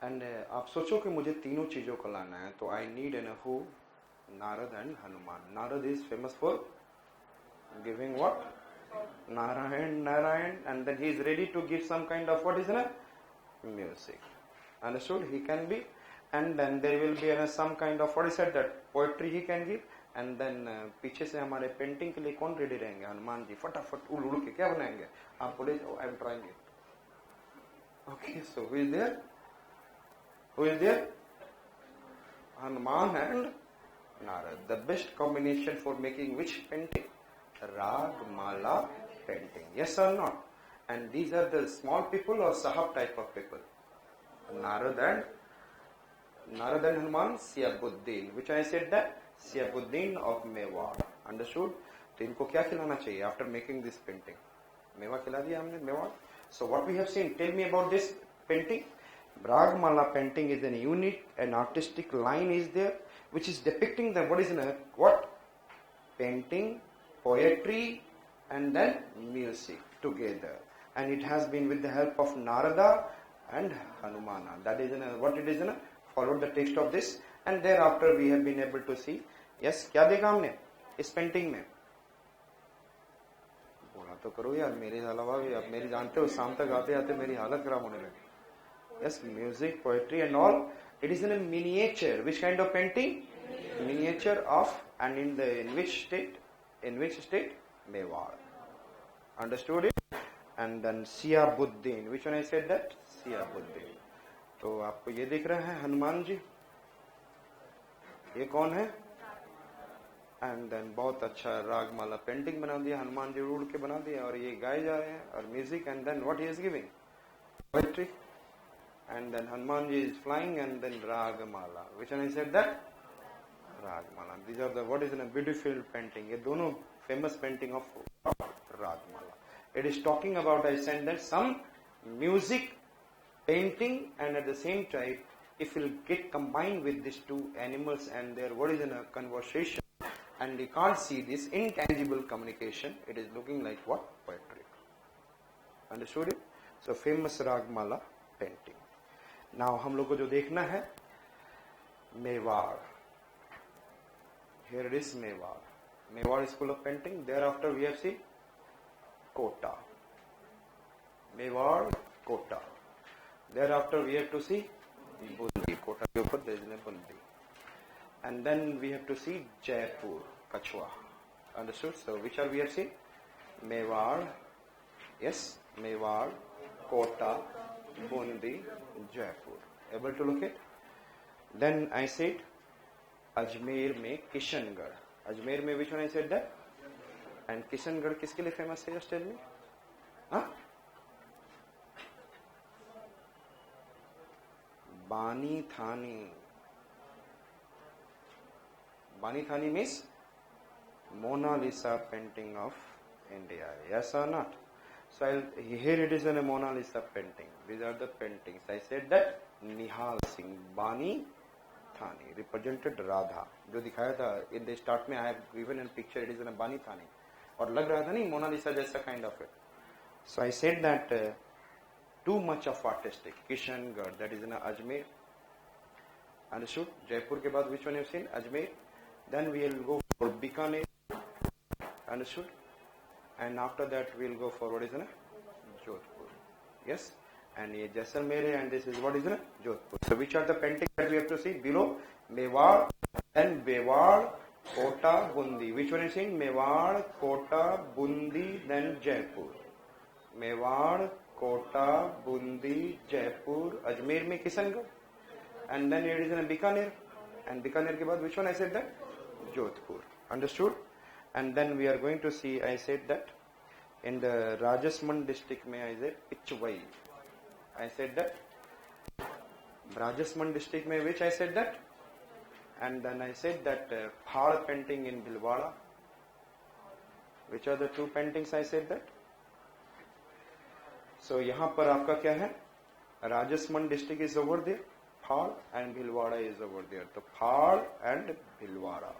And आप सोचो कि मुझे तीनों चीजों को लाना है, तो I need an who Narad and Hanuman. Narad is famous for giving what? Narayan, and then he is ready to give some kind of what is music. Understood? He can be, and then there will be some kind of what is that poetry he can give, and then पीछे से हमारे painting के लिए कौन ready रहेंगे? हनुमान जी फटाफट उड़ उड़ के क्या बनाएंगे? आप बोले I am trying it. Okay, so who is there? Who is there? Hanuman and Narad. The best combination for making which painting? Ragmala painting. Yes or not? And these are the small people or Sahab type of people? Narad and Hanuman, Siyabuddin. Which I said that? Siyabuddin of Mewar. Understood? तो इनको क्या खिलाना चाहिए after making this painting? मेवा खिला दिया हमने, मेवा. So what we have seen, tell me about this painting. Ragmala painting is an unique and artistic line is there, which is depicting the what? Painting, poetry, and then music together. And it has been with the help of Narada and Hanumana. That is what it is. Follow the text of this, and thereafter we have been able to see. Yes, क्या देखा हमने इस painting में? बोला तो करो यार, मेरे अलावा भी आप मेरी जानते हो, शाम तक आते आते मेरी हालत खराब होने लगी. Yes, music, poetry and all. It is in a miniature. Which kind of painting? Miniature of, and in which state? In which state? Mewar. Understood it? And then Siyabuddin. Which one I said that? Siyabuddin. तो आपको ये दिख रहा है हनुमान जी. ये कौन है? And then बहुत अच्छा रागमाला पेंटिंग बना दिया, हनुमान जी उड़ के बना दिया, और ये गाए जा रहे हैं, और music, and then what he is giving? Poetry. And then Hanumanji is flying, and then Ragmala. Which one I said that? Ragmala. These are the what is in a beautiful painting. ये दोनों famous painting of Ragmala. It is talking about, I said that, some music, painting, and at the same time, if we'll get combined with these two animals and their what is in a conversation, and we can't see this intangible communication, it is looking like what? Poetry. Understood it? So famous Ragmala painting. Now हम लोग को जो देखना है Mewar. Here it is Mewar. Mewar is full of painting. Thereafter we have seen Kota. Mewar, Kota. Thereafter we have to see Bundi. Kota के ऊपर there is a Bundi. And then we have to see Jaipur, Kachwa. Understood? So which are we have seen? Mewar. Yes, Mewar, Kota, Bundi, Jaipur. Able to look at? Then I said Ajmer में किशनगढ़. अजमेर में which one I said that? And Kishangarh किसके लिए famous है? Just tell me. हाँ? बानी थानी. Bani Thani means Mona Lisa painting of India. Yes or not? So here it is in a Mona Lisa painting. These are the paintings. I said that Nihal Singh, Bani Thani, represented Radha. जो दिखाया था in the start में I have given a picture. It is in a Bani Thani. और लग रहा था नहीं Mona Lisa जैसा kind of it. So I said that too much of artistic. Kishangarh, that is in a Ajmer. Understood? Jaipur के बाद which one you have seen? Ajmer. Then we will go for Bikaner. Understood? And after that we will go for what is in Jodhpur. Yes? And ये Jaisalmer and this is what is in Jodhpur. So which are the paintings that we have to see? Below Mewar and Bewar, Kota, Bundi. Which one is saying? Mewar, Kota, Bundi, then Jaipur. Mewar, Kota, Bundi, Jaipur, Ajmer में Kishangarh. And then it is in Bikaner. And Bikaner के बाद which one I said that? Jodhpur. Understood? And then we are going to see, I said that in the Rajasthan district में I said Pichwai. I said that Rajasthan district में which I said that, and then I said that Phal painting in Bhilwara. Which are the two paintings I said that? So यहाँ पर आपका क्या है? Rajasthan district is over there, Phal, and Bhilwara is over there. So Phal and Bhilwara.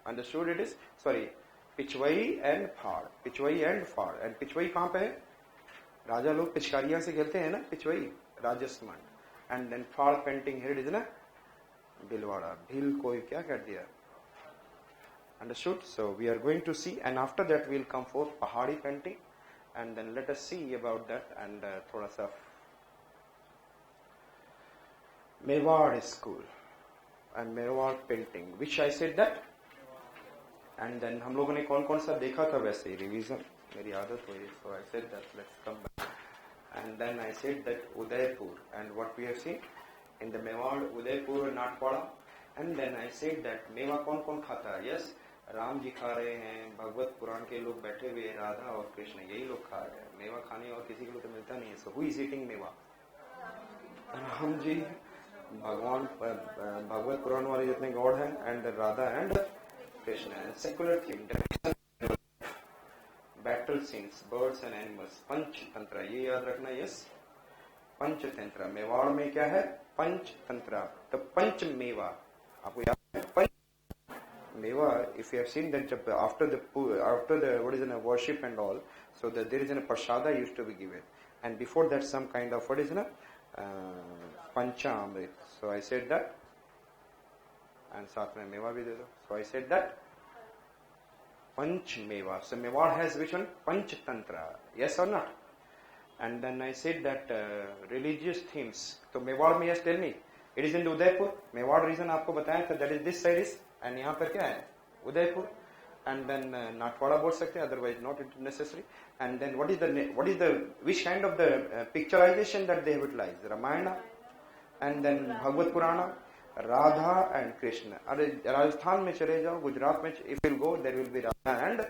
Understood it is? Sorry, Pichwai and Phal. Pichwai and Phal. And Pichwai कहाँ पे है? राजा लोग पिचकारियां से खेलते हैं ना, पिचवई, Rajasthan. and then fall painting here it is na Bhilwara. Bhil koi kya kar diya. Understood? So we are going to see, and after that we will come for Pahadi painting, and then let us see about that, and thoda sa Mewar school and Mewar painting, which I said that, and then हम लोगों ने कौन कौन सा देखा था वैसे revision मेरी आदत हुई, so I said that let's come back, and then I said that Udaipur and what we have seen in the Mewar, Udaipur and Natwada, and then I said that मेवा कौन कौन खाता है. Yes, राम जी खा रहे हैं, भगवत पुराण के लोग बैठे हुए, राधा और कृष्ण यही लोग खा रहे हैं. मेवा खाने और किसी को तो मिलता नहीं है. So who is eating मेवा? राम जी, भगवान भगवत पुराण वाले जितने गॉड हैं, and Radha and Krishna. Secular thing, battle scenes, birds and animals, Panchatantra, ये याद रखना. यस, पंचतंत्र. मेवाड़ में क्या है? पंचतंत्र. तो पंच मेवा आपको याद है? Panch mewa. If you have seen that जब after the what is in worship and all, so that there is an prasada used to be given, and before that some kind of what is in panchamrit. So I said that, and साथ में मेवा भी दे दो. सो I said that panch mewa. So Mewar has which one? Panchatantra. Yes और not? And then I said that religious themes. तो मेवाड़ में, yes, tell me, it is in the Udaipur. Mewar region आपको बताया था, that is this side is, and यहाँ पर क्या है? उदयपुर. And then नाटवाड़ा बोल सकते हैं, otherwise not necessary. And then what is the which kind of the picturization that they have utilized? Ramayana, and then Bhagavad Purana, Radha and Krishna. अरे राजस्थान में चले जाओ, गुजरात में, if you go, there will be Radha and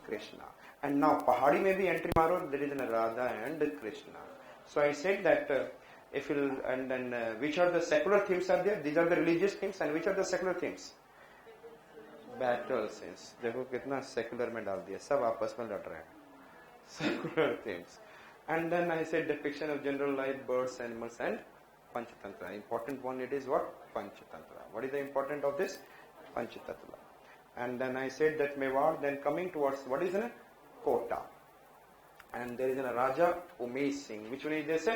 Krishna. And now Pahadi में भी entry मारो, there is a Radha and Krishna. So I said that if you, and then which are the secular themes are there? These are the religious themes, and which are the secular themes? Battle scenes. देखो कितना secular में डाल दिया, सब आपस में लड़ रहे हैं. Secular themes. And then I said depiction of general life, birds, animals, and Panchatantra. Important one it is what? Panchatantra. What is the important of this? Panchatantra. And then I said that Mewar, then coming towards what is it? Kota. And there is a Raja Umesh Singh. Which one is this?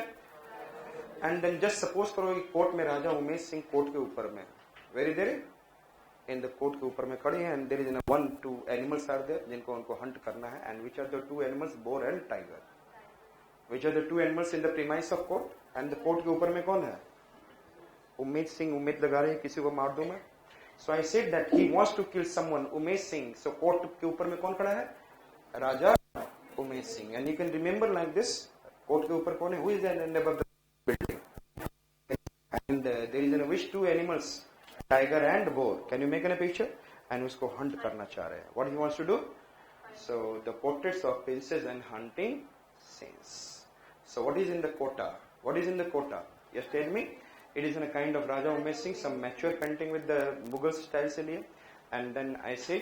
And then just suppose करो कि court में राजा Umesh Singh court के ऊपर में, very there in the court के ऊपर में खड़े हैं, and there is one two animals are there जिनको उनको हंट करना है. And which are the two animals? Boar and tiger. Which are the two animals in the premise of court? And the court के ऊपर में कौन है? उमेश सिंह. उम्मीद लगा रहे हैं किसी को मार दूं मैं. So I said that he wants to kill someone, Umesh Singh. So court के ऊपर में कौन खड़ा है? Raja Umesh Singh. And you can remember like this, court के ऊपर कौन है? Who is the above the building? And there is an which two animals, tiger and boar. Can you make an a picture? And उसको हंट करना चाह रहे हैं. What he wants to do? So the portraits of princes and hunting scenes. So what is in the Kota? What is in the Kota? Yes tell me. It is in a kind of Raja Umesh Singh, some mature painting with the Mughal style से लिए. And then I say,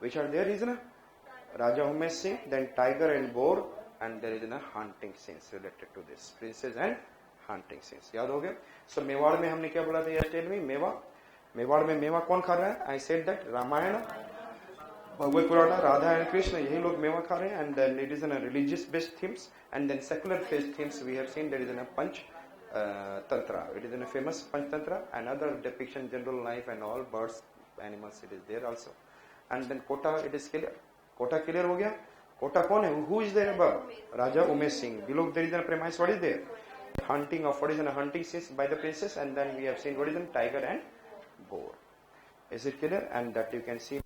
which are there is na Raja Umesh Singh, then tiger and boar, and there is a hunting scenes related to this, princess and hunting scenes. याद हो गया? So Mewar में हमने क्या बोला था? Yes, tell me. मेवा. मेवाड़ में मेवा कौन खा रहा है? I said that Ramayana, Bhagavata Purana, Radha and Krishna, यही लोग मेवा खा रहे हैं. And then it is in a religious based themes, and then secular based themes we have seen. There is in a Panch Tantra. It is in a famous Panch Tantra, and other depiction general life and all birds, animals. It is there also. And then Kota, it is clear. Kota clear हो गया. Kota कौन है? Who is there above? Raja Umesh Singh. Below there is a premise. What is there? Hunting of what is in a hunting scenes by the princess, and then we have seen what is in tiger and boar. Is it clear? And that you can see.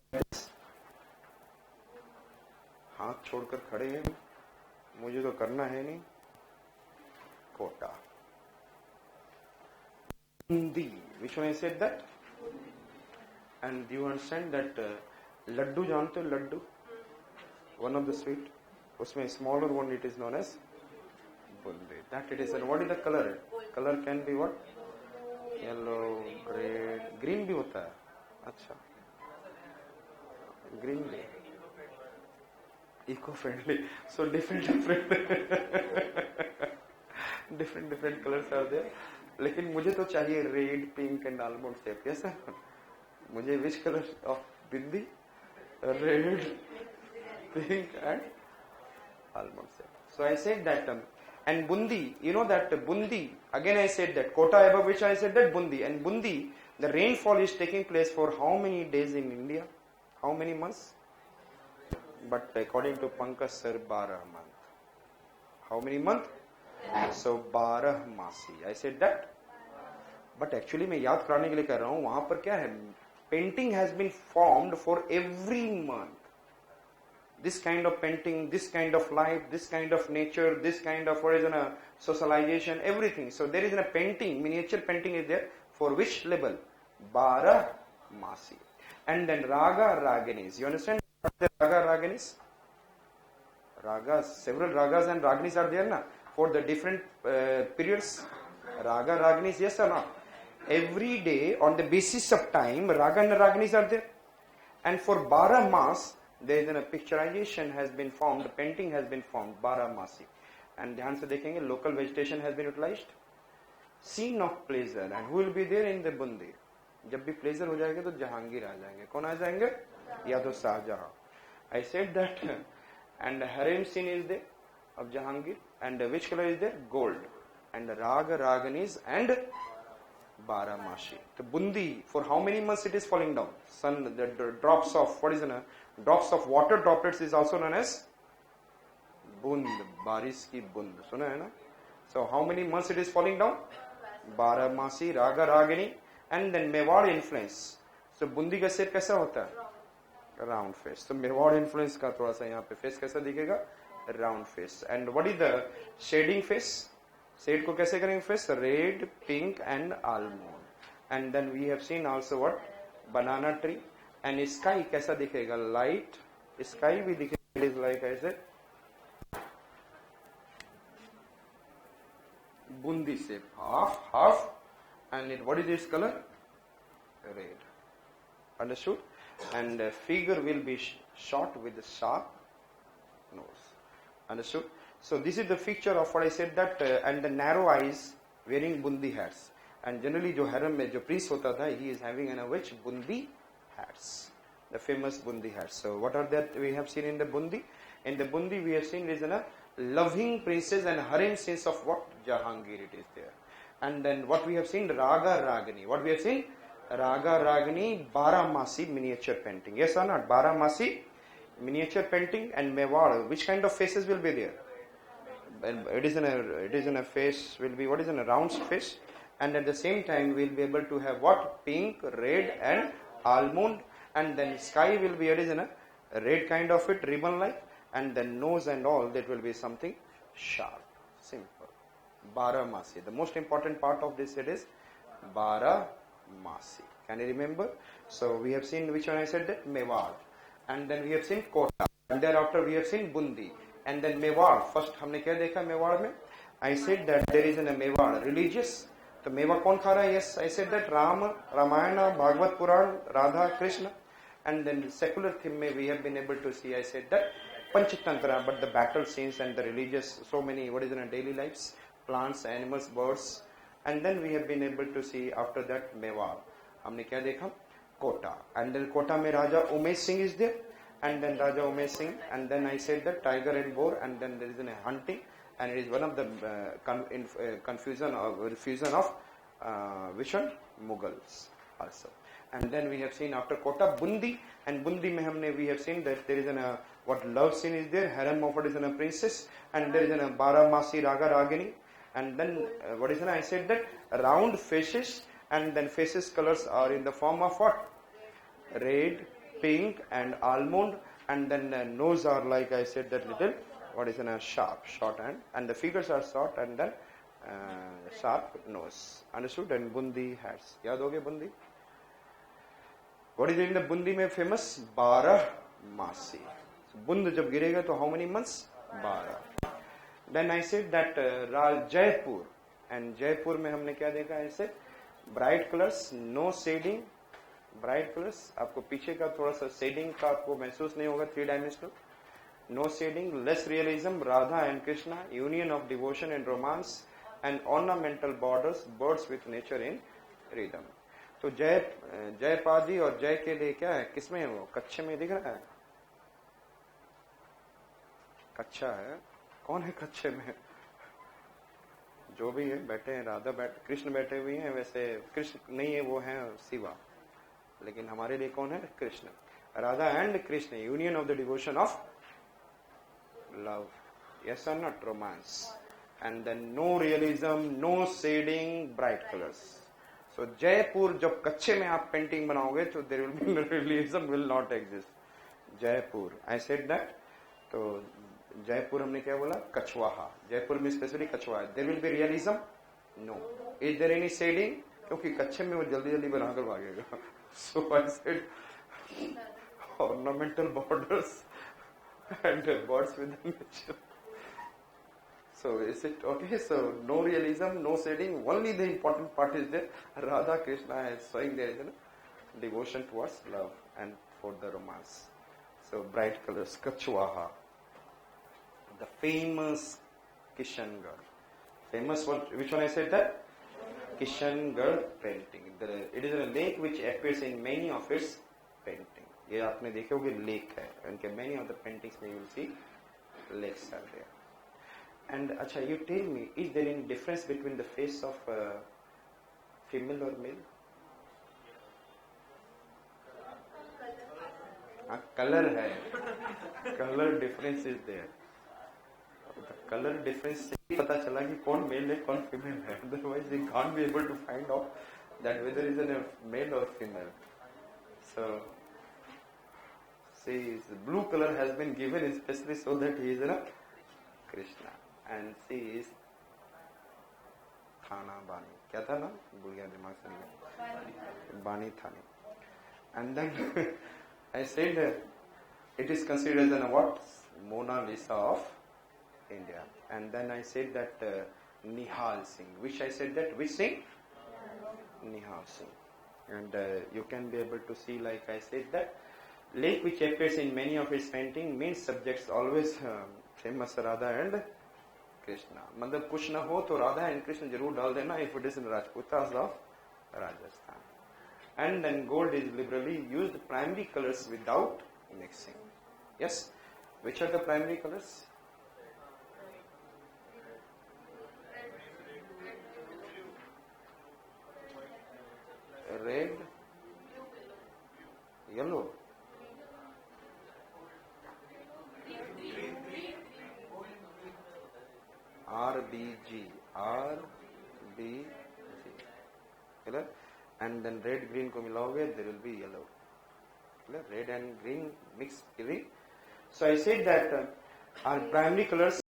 हाथ छोड़कर खड़े हैं, मुझे तो करना है नहीं. Kota. Bundi. Which one I said that? And do you understand that laddu जानते हो? laddu, one of the sweet, उसमें smaller one it is known as bundi. That it is. And what is the color? Color can be what? Yellow, red, green भी होता है. अच्छा, green भी. Eco-friendly. So different colors are there. लेकिन मुझे तो चाहिए red, pink and almond shape. कैसा? मुझे which colour of bindi? Red, pink and almond shape. So I said that. And Bundi, you know that bundi, Again I said that Kota, above which I said that Bundi. And Bundi, the rainfall is taking place for how many days in India? How many months? But according to Pankaj sir, 12 months. How many months? So 12 मासी. I said that. But actually मैं याद कराने के लिए कर रहा हूँ, वहां पर क्या है? Painting has been formed for every month. This kind of painting, this kind of life, this kind of nature, this kind of socialization, everything. So there is a painting, miniature painting is there for which level? 12 masi. And then raga raginis. You understand the raga raginis? Ragas, several ragas and raginis are there na? For the different periods. Raga raginis, yes or not? Every day on the basis of time, raga and raginis are there. And for 12 mas, there is a picturization has been formed, painting has been formed, 12 masi. And ध्यान से देखेंगे, local vegetation has been utilized. Scene of pleasure, and who will be there in the Bundi? जब भी pleasure हो जाएगा तो जहांगीर आ जाएंगे. कौन आ जाएंगे? या तो Shahjahan. I said that, and the harem scene is there of Jahangir, and which color is there? Gold. And the raga raganis and 12 mashi. The Bundi, for how many months it is falling down? Sun, the drops of, what is it? Drops of water droplets is also known as bund, baris ki bund. Suna hai na? So how many months it is falling down? 12 masi, raga ragini, and then Mewar influence. So bundi का shape कैसा होता है? Round face. So Mewar influence का थोड़ा सा यहाँ पे face कैसा दिखेगा? Round face. And what is the shading face? Shade को कैसे करेंगे face? Red, pink and almond. And then we have seen also what? Banana tree. And sky कैसा दिखेगा? Light. Sky भी दिखेगा. It is like I said. Bundi shape. Half. And what is this color? Red. Understood? And the figure will be short with a sharp nose. Understood? So this is the picture of what I said that and the narrow eyes wearing bundi hats. And generally जो harem में जो priest होता था, he is having an which bundi hats, the famous bundi hats. So what are that we have seen in the bundi? In the bundi we have seen is a loving princess and harem sense of what? Jahangir it is there. And then what we have seen? Raga Ragini. What we have seen? Raga Ragini, Baramasi miniature painting. Yes or not? Baramasi miniature painting and Mewar. Which kind of faces will be there? It is in a face will be what is in a round face, and at the same time we will be able to have what? Pink, red and almond, and then sky will be it is in a red kind of it, ribbon like, and then nose and all that will be something sharp, simple. Baramasi. The most important part of this it is Baramasi. Can you remember? So we have seen which one I said that? Mewar. And then we have seen Kota. And thereafter we have seen Bundi. And then Mewar. First हमने क्या देखा Mewar में? I said that there is a Mewar religious. तो मेवा कौन खा रहा है? Yes, I said that Rama, Ramayana, Bhagavad Puran, Radha, Krishna. And then secular theme में we have been able to see. I said that Panchatantra, but the battle scenes and the religious, so many what is in our daily lives, plants, animals, birds. And then we have been able to see after that Mewar. हमने क्या देखा? Kota. And then Kota में Raja Umesh Singh is there. And then Raja Umesh Singh. And then I said that tiger and boar. And then there is a hunting. And it is one of the confusion or fusion of which one? Mughals also. And then we have seen after Kota Bundi. And Bundi में हमने we have seen that there is a what love scene is there. Harem of what is a princess. And there is a Baramasi Raga Ragini. And then what is it? I said that round faces. And then faces colors are in the form of what? Red, pink and almond. And then nose are like I said that little what is in a sharp, short and the figures are short and then sharp nose. Understood? And Bundi hats. याद हो गया Bundi? What is in the Bundi में famous? 12 masi. So Bund जब गिरेगा तो how many months? 12. Then I said that Jaipur. And Jaipur में हमने क्या देखा ऐसे? Bright colors, no shading. Bright colors. आपको पीछे का थोड़ा सा shading का आपको महसूस नहीं होगा 3-dimensional. No shading, less realism, Radha and Krishna, union of devotion and romance, and ornamental borders, birds with nature in rhythm. तो जयपादी और जय के लिए क्या है? किसमें है वो? कच्चे में दिख रहा है? कच्चा है? कौन है कच्चे में? जो भी है बैठे हैं, राधा बैठे, कृष्ण बैठे हुए हैं, वैसे कृष्ण नहीं है, वो है शिवा, लेकिन हमारे लिए कौन है? Krishna. Radha and Krishna, union of the devotion of love, yes or not? Romance. And then no realism, no shading, bright colors. So Jaipur, जब कच्चे में आप पेंटिंग बनाओगे तो there will be realism will not exist. Jaipur, I said that. तो जयपुर हमने क्या बोला? कछवाहा, जयपुर में specially Kachhwaha. there will be realism? No. Is there any shading? क्योंकि कच्चे में वो जल्दी जल्दी बनाकर भागेगा। So I said ornamental borders and birds with the nature. So is it okay? So no realism, no shading. Only the important part is that Radha Krishna is showing their devotion towards love and for the romance. So bright colors, Kachwaha, the famous Kishangarh. Famous one. Which one I said that? Kishangarh painting. It is a lake which appears in many of its paintings. ये आपने देखे होंगे lake है, उनके many of the paintings में you will see lakes are there. And अच्छा, you tell me, is there any difference between the face of female or male? हाँ, color है, color difference is there. The color difference से ही पता चला कि कौन male है कौन female है. Otherwise we can't be able to find out that whether it is a male or female. So see, the blue color has been given especially so that he is a Krishna, and she is Thana Bani. क्या था नाम? भूल गया, दिमाग से निकल। Bani Thani. And then I said it is considered as what? Mona Lisa of India. And then I said that Nihal Singh. Which I said that? Which Singh? Nihal Singh. And you can be able to see, like I said, that lake which appears in many of his paintings means subjects always famous Radha and Krishna. मतलब कुछ ना हो तो Radha and Krishna जरूर डाल देना if it is in Rajputas of Rajasthan. And then gold is liberally used, primary colors without mixing. Yes, which are the primary colors? Red, yellow. RBG, clear? And then red green को मिलाओगे, there will be yellow. Clear? Red and green mix green. So I said that our primary colors